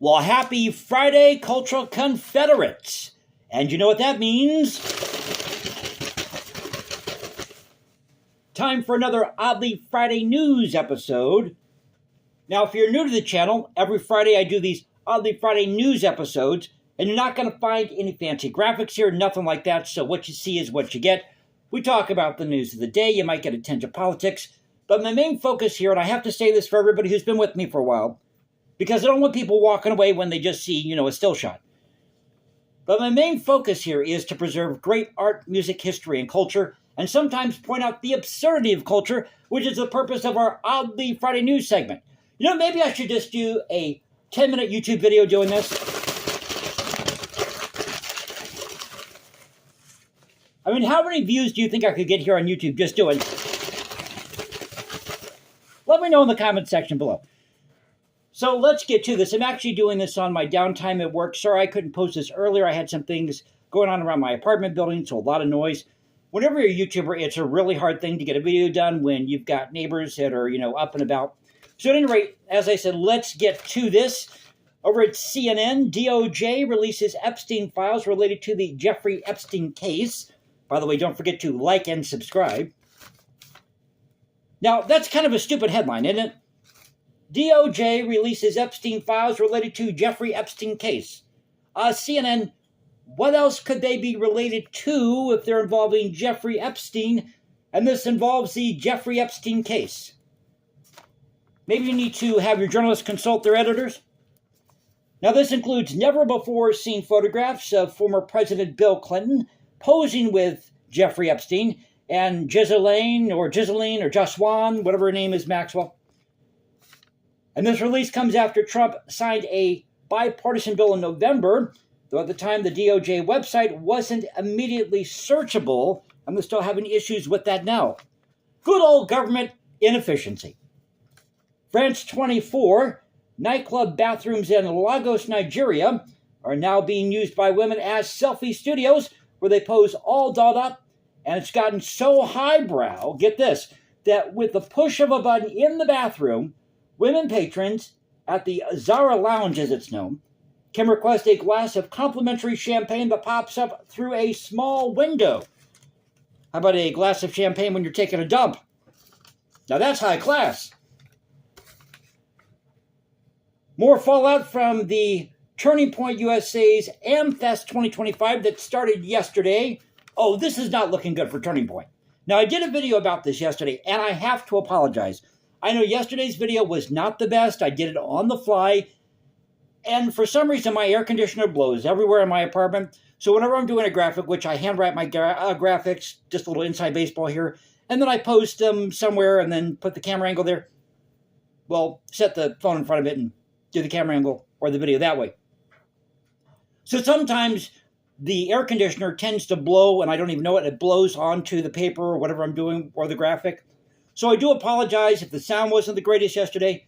Well, happy Friday, Cultural Confederates. And you know what that means? Time for another Oddly Friday news episode. Now, if you're new to the channel, every Friday I do these Oddly Friday news episodes, and you're not going to find any fancy graphics here, nothing like that, so what you see is what you get. We talk about the news of the day, you might get a tinge of politics, but my main focus here, and I have to say this for everybody who's been with me for a while, because I don't want people walking away when they just see, a still shot. But my main focus here is to preserve great art, music, history, and culture, and sometimes point out the absurdity of culture, which is the purpose of our Oddly Friday news segment. Maybe I should just do a 10-minute YouTube video doing this. I mean, how many views do you think I could get here on YouTube just doing? Let me know in the comment section below. So let's get to this. I'm actually doing this on my downtime at work. Sorry I couldn't post this earlier. I had some things going on around my apartment building, so a lot of noise. Whenever you're a YouTuber, it's a really hard thing to get a video done when you've got neighbors that are, up and about. So at any rate, as I said, let's get to this. Over at CNN, DOJ releases Epstein files related to the Jeffrey Epstein case. By the way, don't forget to like and subscribe. Now, that's kind of a stupid headline, isn't it? DOJ releases Epstein files related to Jeffrey Epstein case. CNN, what else could they be related to if they're involving Jeffrey Epstein, and this involves the Jeffrey Epstein case? Maybe you need to have your journalists consult their editors. Now, this includes never-before-seen photographs of former President Bill Clinton posing with Jeffrey Epstein and Ghislaine or Jaswan, whatever her name is, Maxwell. And this release comes after Trump signed a bipartisan bill in November, though at the time the DOJ website wasn't immediately searchable, and they're still having issues with that now. Good old government inefficiency. France 24, nightclub bathrooms in Lagos, Nigeria, are now being used by women as selfie studios where they pose all dolled up, and it's gotten so highbrow, get this, that with the push of a button in the bathroom, women patrons at the Zara Lounge, as it's known, can request a glass of complimentary champagne that pops up through a small window. How about a glass of champagne when you're taking a dump? Now that's high class. More fallout from the Turning Point USA's AmFest 2025 that started yesterday. Oh, this is not looking good for Turning Point. Now, I did a video about this yesterday, and I have to apologize. I know yesterday's video was not the best. I did it on the fly, and for some reason, my air conditioner blows everywhere in my apartment. So whenever I'm doing a graphic, which I handwrite my graphics, just a little inside baseball here, and then I post them somewhere and then put the camera angle there, well, set the phone in front of it and do the camera angle or the video that way. So sometimes the air conditioner tends to blow, and I don't even know it. It blows onto the paper or whatever I'm doing or the graphic. So I do apologize if the sound wasn't the greatest yesterday,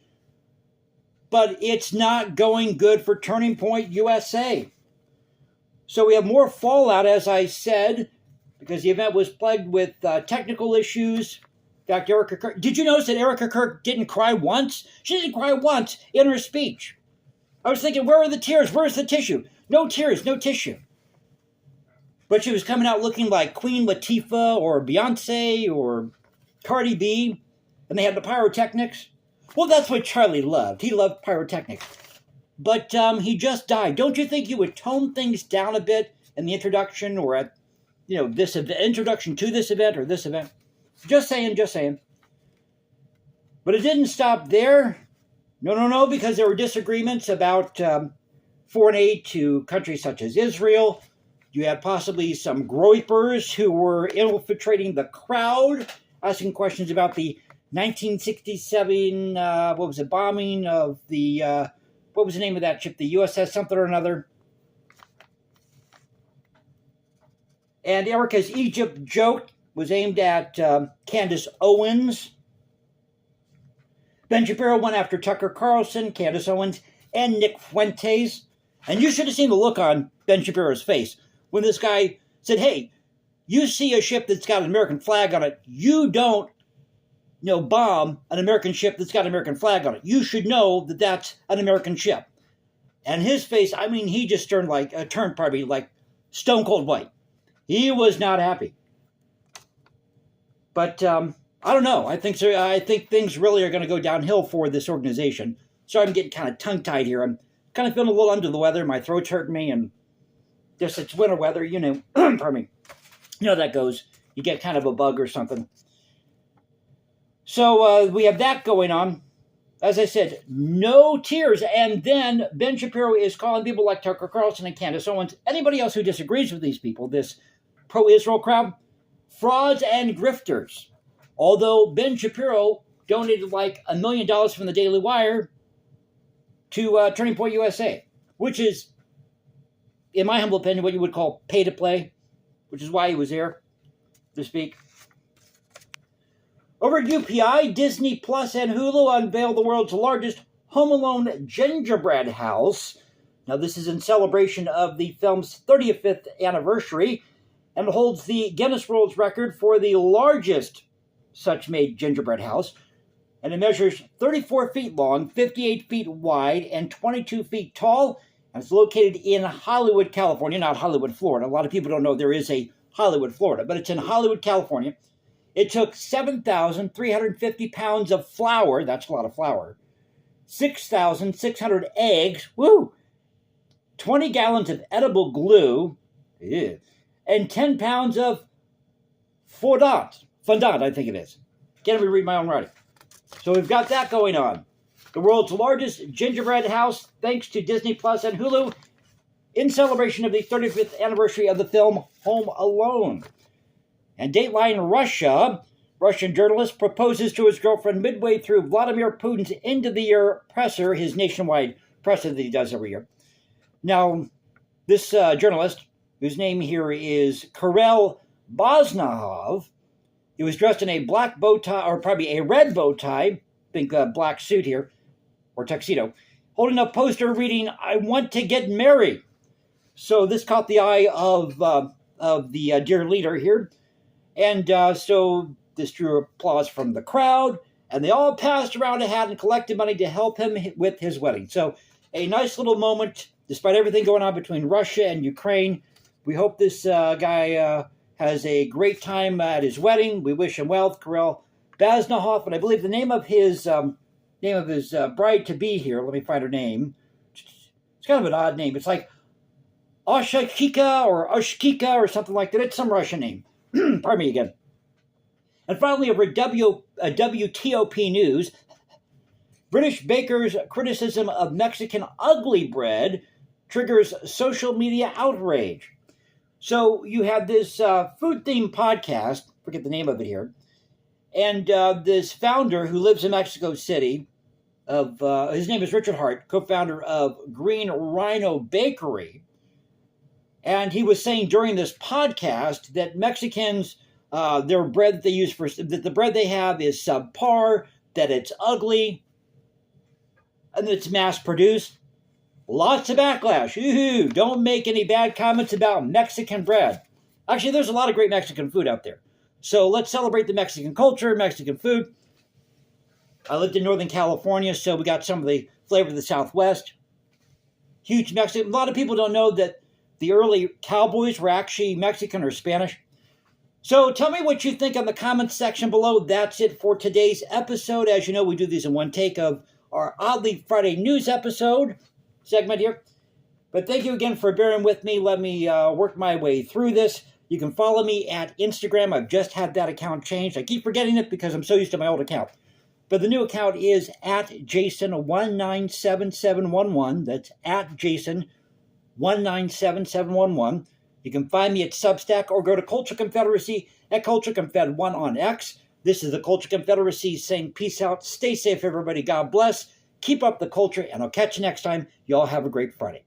but it's not going good for Turning Point USA. So we have more fallout, as I said, because the event was plagued with technical issues. In fact, Erica Kirk, did you notice that Erica Kirk didn't cry once? She didn't cry once in her speech. I was thinking, where are the tears? Where's the tissue? No tears, no tissue. But she was coming out looking like Queen Latifah or Beyonce or Cardi B, and they had the pyrotechnics. Well, that's what Charlie loved. He loved pyrotechnics. But he just died. Don't you think you would tone things down a bit in the introduction or at, this introduction to this event or this event? Just saying, just saying. But it didn't stop there. No, because there were disagreements about foreign aid to countries such as Israel. You had possibly some groypers who were infiltrating the crowd, asking questions about the 1967, bombing of the, what was the name of that ship? The USS something or another. And Erica's Egypt joke was aimed at Candace Owens. Ben Shapiro went after Tucker Carlson, Candace Owens, and Nick Fuentes. And you should have seen the look on Ben Shapiro's face when this guy said, hey, you see a ship that's got an American flag on it, you don't bomb an American ship that's got an American flag on it. You should know that that's an American ship. And his face, I mean, he just turned like stone cold white. He was not happy. But I don't know. I think things really are going to go downhill for this organization. Sorry, I'm getting kind of tongue-tied here. I'm kind of feeling a little under the weather. My throat's hurting me, and just it's winter weather, you know. Pardon me. You know how that goes. You get kind of a bug or something. So we have that going on. As I said, no tears. And then Ben Shapiro is calling people like Tucker Carlson and Candace Owens, anybody else who disagrees with these people, this pro-Israel crowd, frauds and grifters. Although Ben Shapiro donated like $1 million from the Daily Wire to Turning Point USA, which is, in my humble opinion, what you would call pay to play, which is why he was there, to speak. Over at UPI, Disney Plus and Hulu unveiled the world's largest Home Alone gingerbread house. Now, this is in celebration of the film's 35th anniversary and holds the Guinness World Record for the largest such made gingerbread house. And it measures 34 feet long, 58 feet wide, and 22 feet tall. And it's located in Hollywood, California, not Hollywood, Florida. A lot of people don't know there is a Hollywood, Florida, but it's in Hollywood, California. It took 7,350 pounds of flour, that's a lot of flour, 6,600 eggs, 20 gallons of edible glue, and 10 pounds of fondant, I think it is. Can't even read my own writing. So we've got that going on. The world's largest gingerbread house, thanks to Disney Plus and Hulu, in celebration of the 35th anniversary of the film Home Alone. And Dateline Russian journalist proposes to his girlfriend midway through Vladimir Putin's end-of-the-year presser, his nationwide presser that he does every year. Now, this journalist, whose name here is Kirill Bosnahov, he was dressed in a black bow tie, or probably a red bow tie, I think a black suit here, or tuxedo, holding a poster reading, "I want to get married." So this caught the eye of the dear leader here. And so this drew applause from the crowd, and they all passed around a hat and collected money to help him with his wedding. So a nice little moment, despite everything going on between Russia and Ukraine. We hope this guy has a great time at his wedding. We wish him well, Kirill Baznahov, and I believe the name of his bride-to-be here, let me find her name. It's kind of an odd name. It's like Oshkika or something like that. It's some Russian name. Pardon me again. And finally, over WTOP News, British baker's criticism of Mexican ugly bread triggers social media outrage. So you have this food-themed podcast, forget the name of it here, and this founder who lives in Mexico City, his name is Richard Hart, co-founder of Green Rhino Bakery. And he was saying during this podcast that Mexicans, their bread that they use that the bread they have is subpar, that it's ugly, and that it's mass-produced. Lots of backlash. Ooh, don't make any bad comments about Mexican bread. Actually, there's a lot of great Mexican food out there. So let's celebrate the Mexican culture, Mexican food. I lived in Northern California, so we got some of the flavor of the Southwest. Huge Mexican. A lot of people don't know that the early cowboys were actually Mexican or Spanish. So tell me what you think in the comments section below. That's it for today's episode. As you know, we do these in one take of our Oddly Friday news episode segment here. But thank you again for bearing with me. Let me work my way through this. You can follow me at Instagram. I've just had that account changed. I keep forgetting it because I'm so used to my old account. But the new account is at Jason197711. That's at Jason197711. You can find me at Substack or go to Culture Confederacy at Culture Confed1 on X. This is the Culture Confederacy saying peace out. Stay safe, everybody. God bless. Keep up the culture, and I'll catch you next time. Y'all have a great Friday.